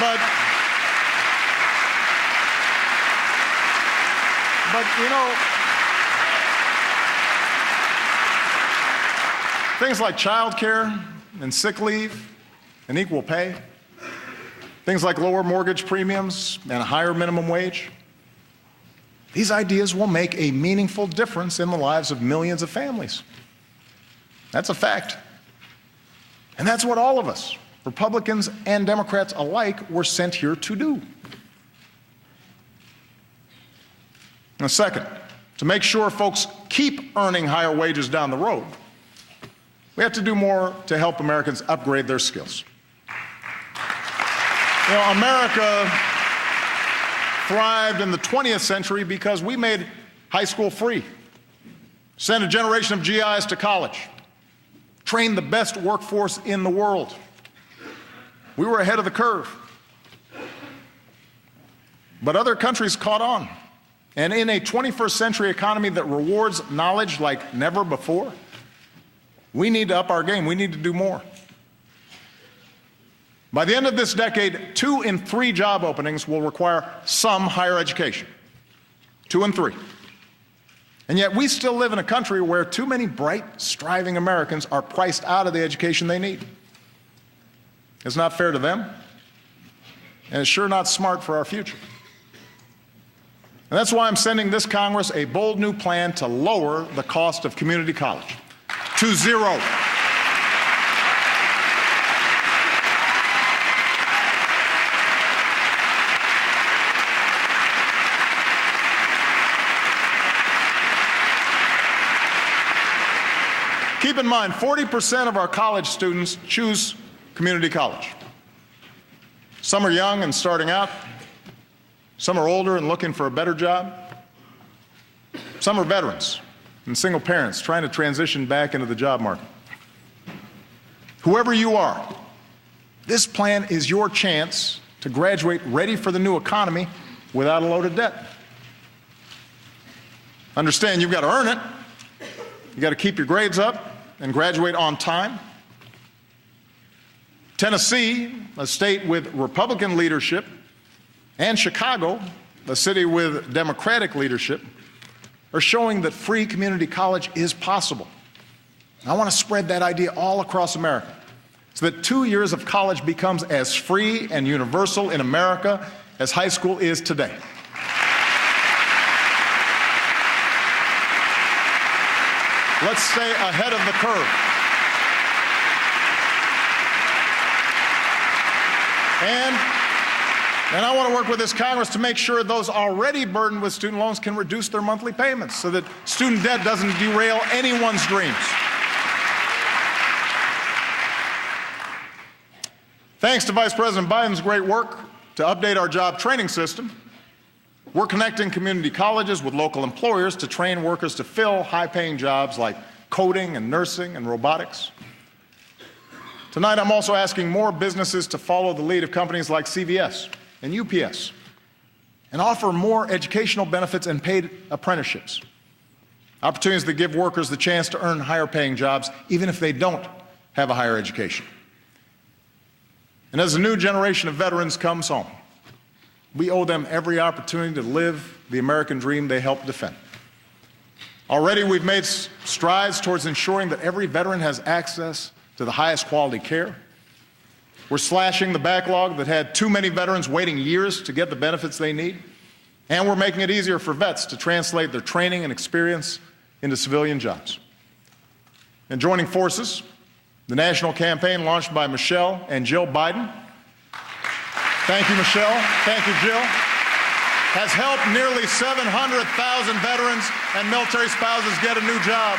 But you know, things like child care and sick leave and equal pay, things like lower mortgage premiums and a higher minimum wage, these ideas will make a meaningful difference in the lives of millions of families. That's a fact. And that's what all of us, Republicans and Democrats alike, were sent here to do. Now, second, to make sure folks keep earning higher wages down the road, we have to do more to help Americans upgrade their skills. You know, America thrived in the 20th century because we made high school free, sent a generation of GIs to college, trained the best workforce in the world. We were ahead of the curve. But other countries caught on. And in a 21st century economy that rewards knowledge like never before, we need to up our game. We need to do more. By the end of this decade, 2 in 3 job openings will require some higher education. 2 in 3. And yet we still live in a country where too many bright, striving Americans are priced out of the education they need. It's not fair to them, and it's sure not smart for our future. And that's why I'm sending this Congress a bold new plan to lower the cost of community college to zero. Keep in mind, 40% of our college students choose community college. Some are young and starting out. Some are older and looking for a better job. Some are veterans and single parents trying to transition back into the job market. Whoever you are, this plan is your chance to graduate ready for the new economy without a load of debt. Understand, you've got to earn it. You've got to keep your grades up and graduate on time. Tennessee, a state with Republican leadership, and Chicago, a city with Democratic leadership, are showing that free community college is possible. I want to spread that idea all across America so that 2 years of college becomes as free and universal in America as high school is today. Let's stay ahead of the curve. And I want to work with this Congress to make sure those already burdened with student loans can reduce their monthly payments so that student debt doesn't derail anyone's dreams. Thanks to Vice President Biden's great work to update our job training system, we're connecting community colleges with local employers to train workers to fill high-paying jobs like coding and nursing and robotics. Tonight, I'm also asking more businesses to follow the lead of companies like CVS and UPS and offer more educational benefits and paid apprenticeships, opportunities that give workers the chance to earn higher-paying jobs even if they don't have a higher education. And as a new generation of veterans comes home, we owe them every opportunity to live the American dream they helped defend. Already, we've made strides towards ensuring that every veteran has access to the highest quality care. We're slashing the backlog that had too many veterans waiting years to get the benefits they need. And we're making it easier for vets to translate their training and experience into civilian jobs. And joining forces, the national campaign launched by Michelle and Jill Biden. Thank you, Michelle. Thank you, Jill. Has helped nearly 700,000 veterans and military spouses get a new job.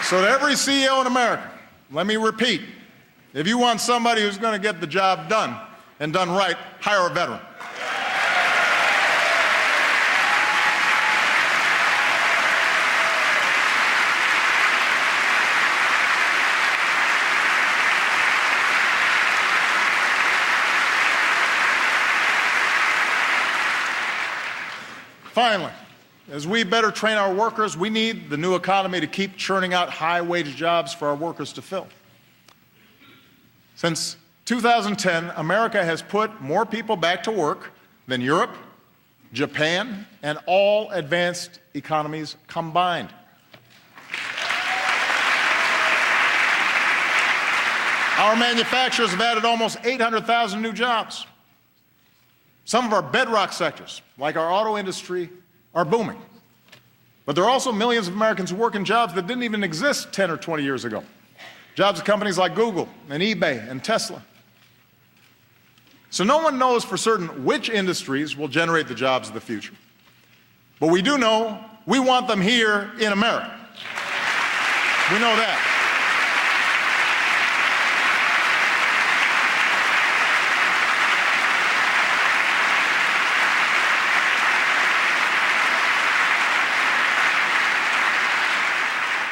So to every CEO in America, let me repeat, if you want somebody who's going to get the job done and done right, hire a veteran. Finally, as we better train our workers, we need the new economy to keep churning out high-wage jobs for our workers to fill. Since 2010, America has put more people back to work than Europe, Japan, and all advanced economies combined. Our manufacturers have added almost 800,000 new jobs. Some of our bedrock sectors, like our auto industry, are booming. But there are also millions of Americans who work in jobs that didn't even exist 10 or 20 years ago. Jobs at companies like Google and eBay and Tesla. So no one knows for certain which industries will generate the jobs of the future. But we do know we want them here in America. We know that.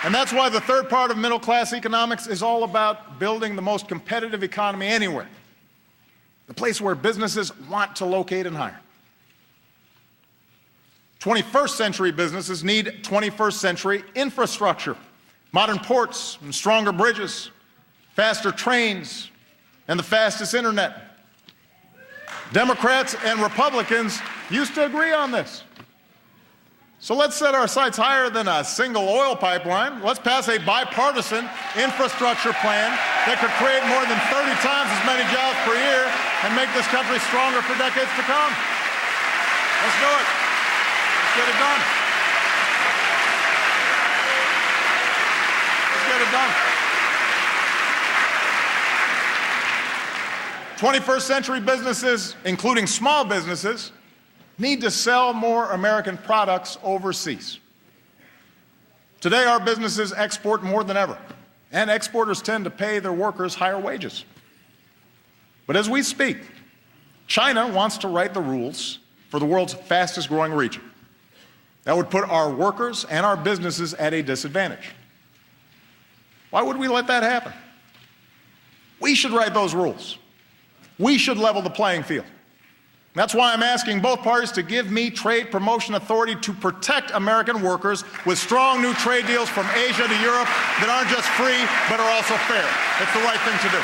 And that's why the third part of middle-class economics is all about building the most competitive economy anywhere, the place where businesses want to locate and hire. 21st century businesses need 21st century infrastructure, modern ports and stronger bridges, faster trains, and the fastest internet. Democrats and Republicans used to agree on this. So let's set our sights higher than a single oil pipeline. Let's pass a bipartisan infrastructure plan that could create more than 30 times as many jobs per year and make this country stronger for decades to come. Let's do it. Let's get it done. Let's get it done. 21st century businesses, including small businesses, need to sell more American products overseas. Today, our businesses export more than ever, and exporters tend to pay their workers higher wages. But as we speak, China wants to write the rules for the world's fastest growing region. That would put our workers and our businesses at a disadvantage. Why would we let that happen? We should write those rules. We should level the playing field. That's why I'm asking both parties to give me trade promotion authority to protect American workers with strong new trade deals from Asia to Europe that aren't just free, but are also fair. It's the right thing to do.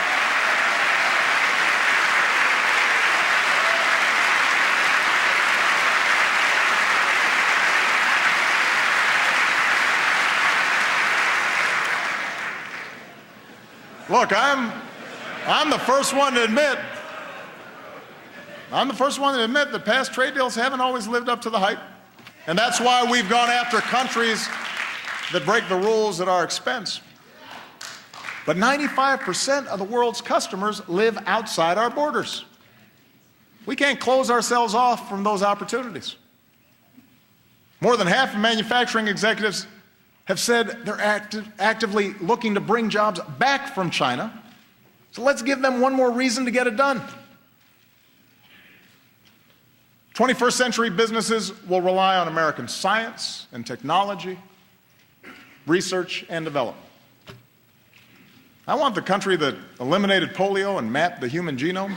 Look, I'm the first one to admit that past trade deals haven't always lived up to the hype. And that's why we've gone after countries that break the rules at our expense. But 95% of the world's customers live outside our borders. We can't close ourselves off from those opportunities. More than half of manufacturing executives have said they're actively looking to bring jobs back from China. So let's give them one more reason to get it done. 21st century businesses will rely on American science and technology, research and development. I want the country that eliminated polio and mapped the human genome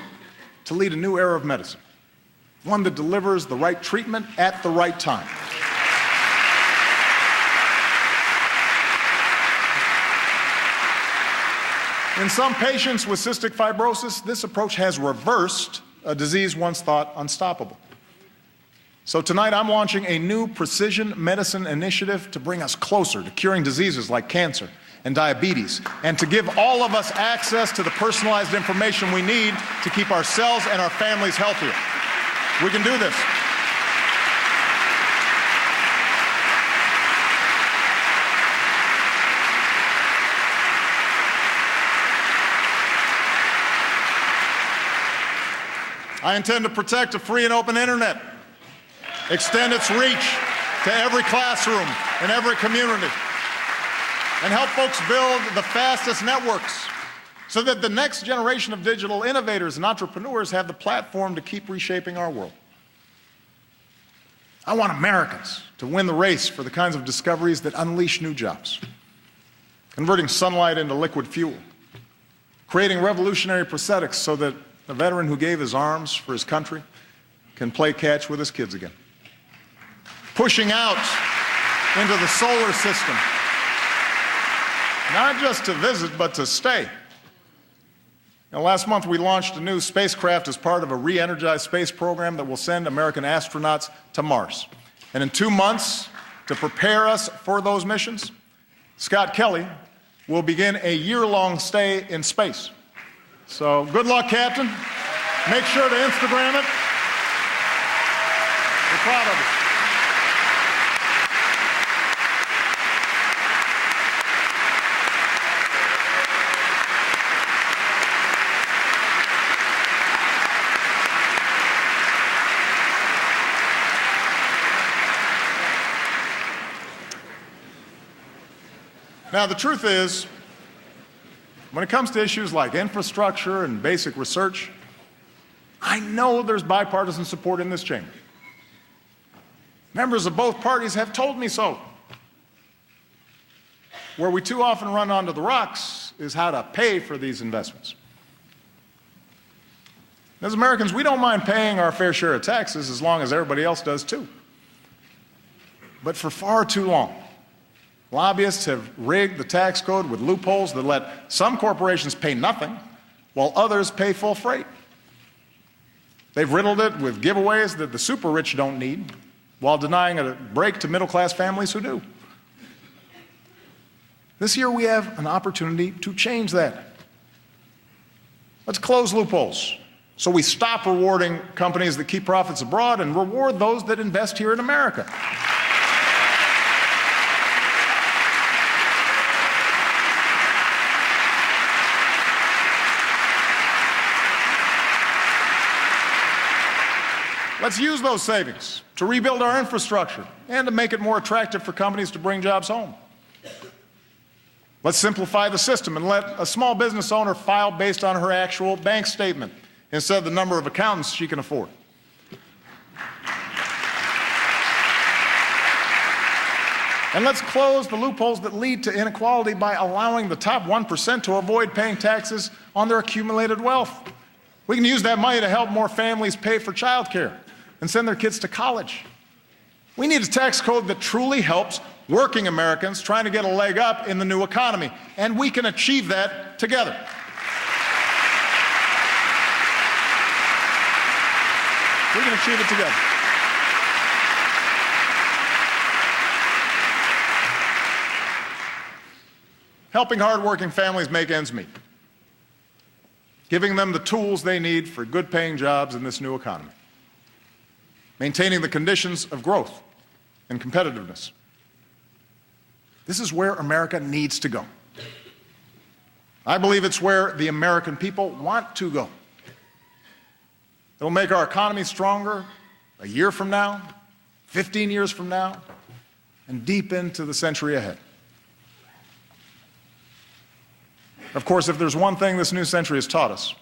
to lead a new era of medicine, one that delivers the right treatment at the right time. In some patients with cystic fibrosis, this approach has reversed a disease once thought unstoppable. So tonight I'm launching a new precision medicine initiative to bring us closer to curing diseases like cancer and diabetes, and to give all of us access to the personalized information we need to keep ourselves and our families healthier. We can do this. I intend to protect a free and open internet, extend its reach to every classroom and every community, and help folks build the fastest networks so that the next generation of digital innovators and entrepreneurs have the platform to keep reshaping our world. I want Americans to win the race for the kinds of discoveries that unleash new jobs, converting sunlight into liquid fuel, creating revolutionary prosthetics so that a veteran who gave his arms for his country can play catch with his kids again. pushing out into the solar system, not just to visit, but to stay. Last month, we launched a new spacecraft as part of a re-energized space program that will send American astronauts to Mars. And in 2 months, to prepare us for those missions, Scott Kelly will begin a year-long stay in space. So good luck, Captain. Make sure to Instagram it. We're proud of it. Now, the truth is, when it comes to issues like infrastructure and basic research, I know there's bipartisan support in this chamber. Members of both parties have told me so. Where we too often run onto the rocks is how to pay for these investments. As Americans, we don't mind paying our fair share of taxes as long as everybody else does too. But for far too long, lobbyists have rigged the tax code with loopholes that let some corporations pay nothing while others pay full freight. They've riddled it with giveaways that the super rich don't need while denying a break to middle-class families who do. This year we have an opportunity to change that. Let's close loopholes so we stop rewarding companies that keep profits abroad and reward those that invest here in America. Let's use those savings to rebuild our infrastructure and to make it more attractive for companies to bring jobs home. Let's simplify the system and let a small business owner file based on her actual bank statement instead of the number of accountants she can afford. And let's close the loopholes that lead to inequality by allowing the top 1% to avoid paying taxes on their accumulated wealth. We can use that money to help more families pay for child care and send their kids to college. We need a tax code that truly helps working Americans trying to get a leg up in the new economy, and we can achieve that together. We can achieve it together. Helping hardworking families make ends meet. Giving them the tools they need for good-paying jobs in this new economy. Maintaining the conditions of growth and competitiveness. This is where America needs to go. I believe it's where the American people want to go. It'll make our economy stronger a year from now, 15 years from now, and deep into the century ahead. Of course, if there's one thing this new century has taught us,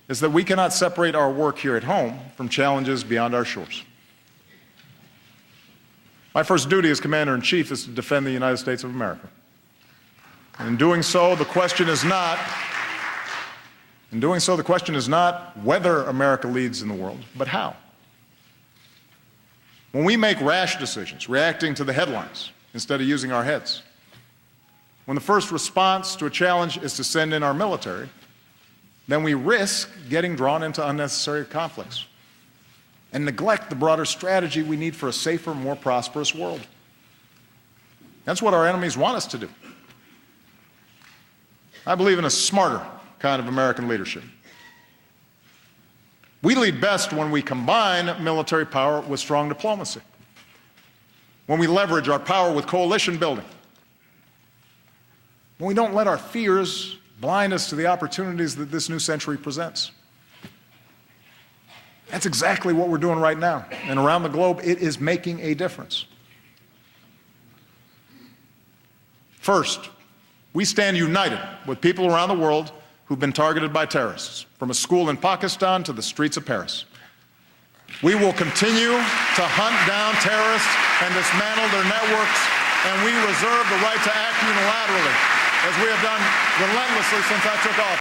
is that we cannot separate our work here at home from challenges beyond our shores. My first duty as Commander-in-Chief is to defend the United States of America. And in doing so, the question is not whether America leads in the world, but how. When we make rash decisions, reacting to the headlines instead of using our heads, when the first response to a challenge is to send in our military, then we risk getting drawn into unnecessary conflicts and neglect the broader strategy we need for a safer, more prosperous world. That's what our enemies want us to do. I believe in a smarter kind of American leadership. We lead best when we combine military power with strong diplomacy, when we leverage our power with coalition building, when we don't let our fears blind us to the opportunities that this new century presents. That's exactly what we're doing right now. And around the globe, it is making a difference. First, we stand united with people around the world who've been targeted by terrorists, from a school in Pakistan to the streets of Paris. We will continue to hunt down terrorists and dismantle their networks, and we reserve the right to act unilaterally, as we have done relentlessly since I took office.